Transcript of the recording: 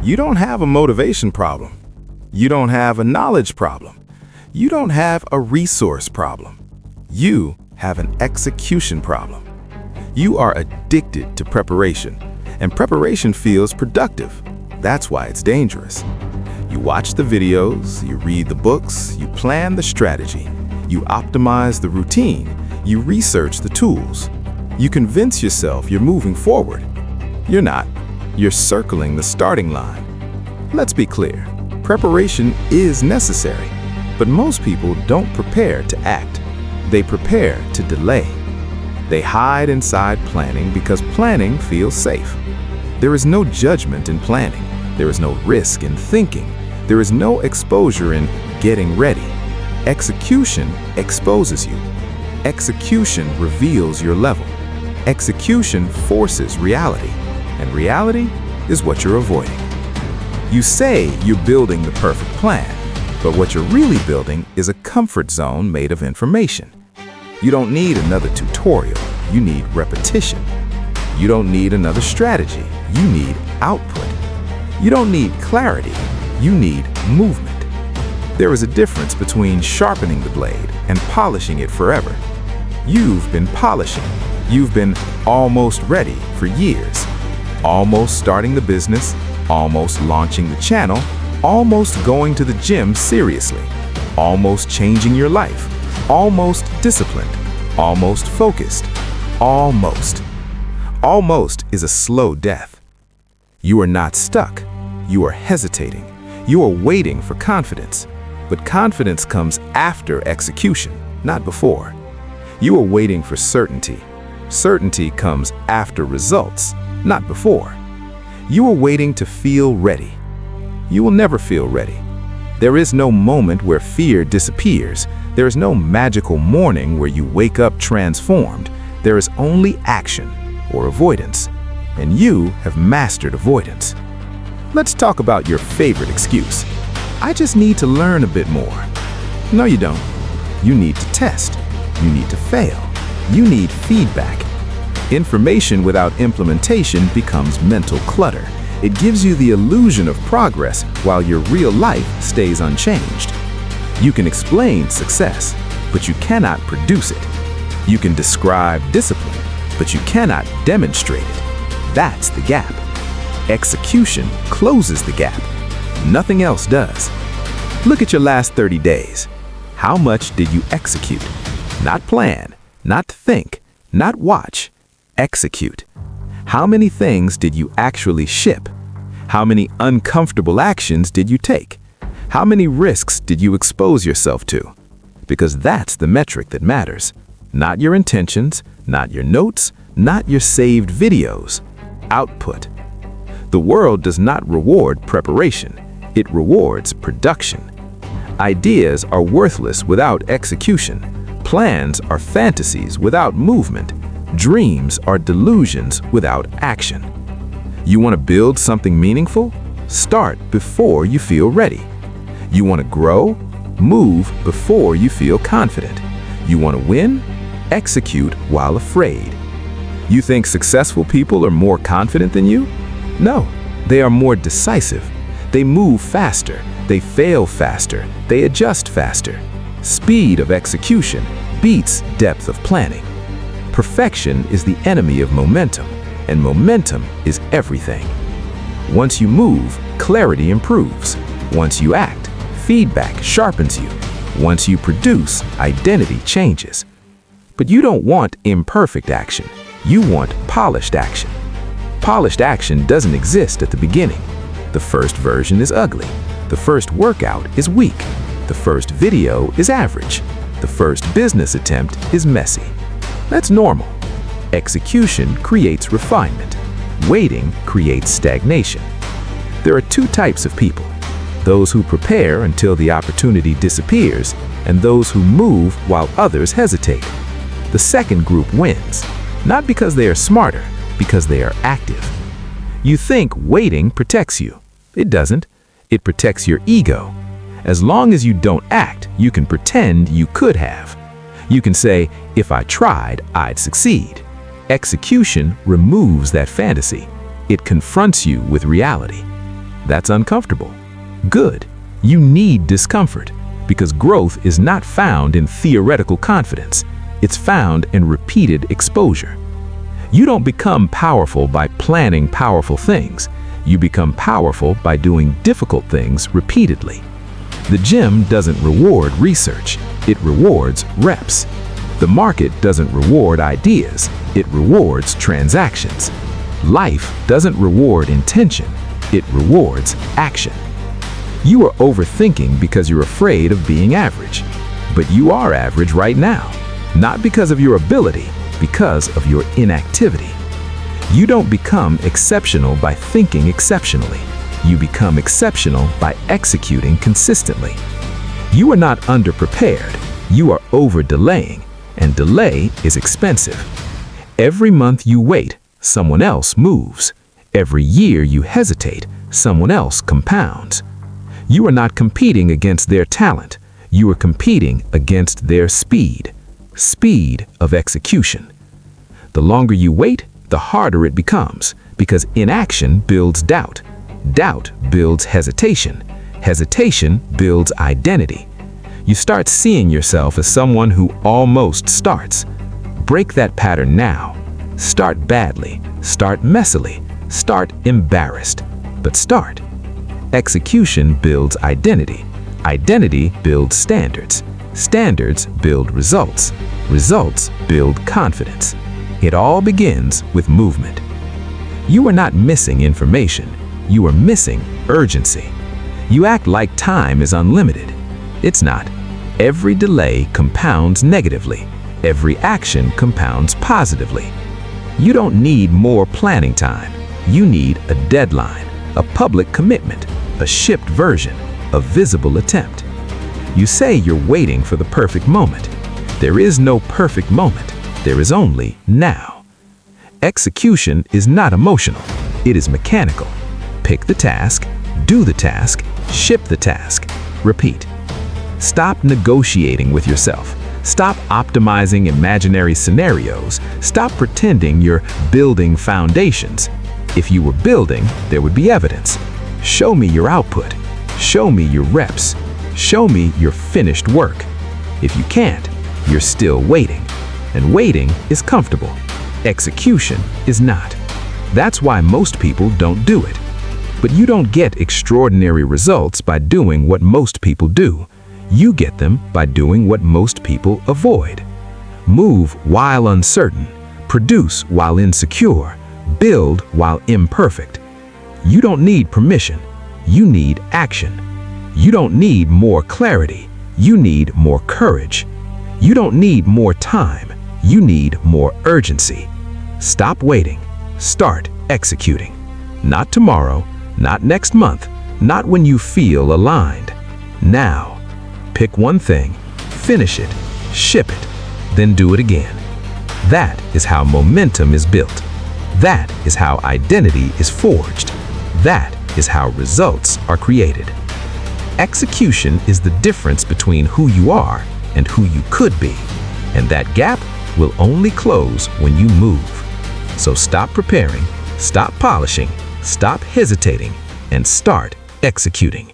You don't have a motivation problem. You don't have a knowledge problem. You don't have a resource problem. You have an execution problem. You are addicted to preparation, and preparation feels productive. That's why it's dangerous. You watch the videos, you read the books, you plan the strategy, you optimize the routine, you research the tools. You convince yourself you're moving forward. You're not. You're circling the starting line. Let's be clear. Preparation is necessary, but most people don't prepare to act. They prepare to delay. They hide inside planning because planning feels safe. There is no judgment in planning. There is no risk in thinking. There is no exposure in getting ready. Execution exposes you. Execution reveals your level. Execution forces reality, and reality is what you're avoiding. You say you're building the perfect plan, but what you're really building is a comfort zone made of information. You don't need another tutorial, you need repetition. You don't need another strategy, you need output. You don't need clarity, you need movement. There is a difference between sharpening the blade and polishing it forever. You've been polishing. You've been almost ready for years. Almost starting the business, almost launching the channel, almost going to the gym seriously, almost changing your life, almost disciplined, almost focused, almost. Almost is a slow death. You are not stuck. You are hesitating. You are waiting for confidence. But confidence comes after execution, not before. You are waiting for certainty. Certainty comes after results, not before. You are waiting to feel ready. You will never feel ready. There is no moment where fear disappears. There is no magical morning where you wake up transformed. There is only action or avoidance, and you have mastered avoidance. Let's talk about your favorite excuse. I just need to learn a bit more. No, you don't. You need to test. You need to fail. You need feedback. Information without implementation becomes mental clutter. It gives you the illusion of progress while your real life stays unchanged. You can explain success, but you cannot produce it. You can describe discipline, but you cannot demonstrate it. That's the gap. Execution closes the gap. Nothing else does. Look at your last 30 days. How much did you execute? Not plan, not think, not watch. Execute. How many things did you actually ship? How many uncomfortable actions did you take? How many risks did you expose yourself to? Because that's the metric that matters. Not your intentions, not your notes, not your saved videos. Output. The world does not reward preparation. It rewards production. Ideas are worthless without execution. Plans are fantasies without movement. Dreams are delusions without action. You want to build something meaningful? Start before you feel ready. You want to grow? Move before you feel confident. You want to win? Execute while afraid. You think successful people are more confident than you? No, they are more decisive. They move faster. They fail faster. They adjust faster. Speed of execution beats depth of planning. Perfection is the enemy of momentum, and momentum is everything. Once you move, clarity improves. Once you act, feedback sharpens you. Once you produce, identity changes. But you don't want imperfect action. You want polished action. Polished action doesn't exist at the beginning. The first version is ugly. The first workout is weak. The first video is average. The first business attempt is messy. That's normal. Execution creates refinement. Waiting creates stagnation. There are two types of people: those who prepare until the opportunity disappears, and those who move while others hesitate. The second group wins, not because they are smarter, because they are active. You think waiting protects you. It doesn't. It protects your ego. As long as you don't act, you can pretend you could have. You can say, if I tried, I'd succeed. Execution removes that fantasy. It confronts you with reality. That's uncomfortable. Good. You need discomfort, because growth is not found in theoretical confidence. It's found in repeated exposure. You don't become powerful by planning powerful things. You become powerful by doing difficult things repeatedly. The gym doesn't reward research. It rewards reps. The market doesn't reward ideas. It rewards transactions. Life doesn't reward intention. It rewards action. You are overthinking because you're afraid of being average. But you are average right now, not because of your ability, because of your inactivity. You don't become exceptional by thinking exceptionally. You become exceptional by executing consistently. You are not underprepared. You are over-delaying, and delay is expensive. Every month you wait, someone else moves. Every year you hesitate, someone else compounds. You are not competing against their talent. You are competing against their speed. Speed of execution. The longer you wait, the harder it becomes, because inaction builds doubt. Doubt builds hesitation. Hesitation builds identity. You start seeing yourself as someone who almost starts. Break that pattern now. Start badly. Start messily. Start embarrassed. But start. Execution builds identity. Identity builds standards. Standards build results. Results build confidence. It all begins with movement. You are not missing information. You are missing urgency. You act like time is unlimited. It's not. Every delay compounds negatively. Every action compounds positively. You don't need more planning time. You need a deadline, a public commitment, a shipped version, a visible attempt. You say you're waiting for the perfect moment. There is no perfect moment. There is only now. Execution is not emotional. It is mechanical. Pick the task, do the task, ship the task, repeat. Stop negotiating with yourself. Stop optimizing imaginary scenarios. Stop pretending you're building foundations. If you were building, there would be evidence. Show me your output. Show me your reps. Show me your finished work. If you can't, you're still waiting. And waiting is comfortable. Execution is not. That's why most people don't do it. But you don't get extraordinary results by doing what most people do. You get them by doing what most people avoid. Move while uncertain. Produce while insecure. Build while imperfect. You don't need permission. You need action. You don't need more clarity. You need more courage. You don't need more time. You need more urgency. Stop waiting. Start executing. Not tomorrow, not next month, not when you feel aligned. Now. Pick one thing, finish it, ship it, then do it again. That is how momentum is built. That is how identity is forged. That is how results are created. Execution is the difference between who you are and who you could be. And that gap will only close when you move. So stop preparing, stop polishing, stop hesitating, and start executing.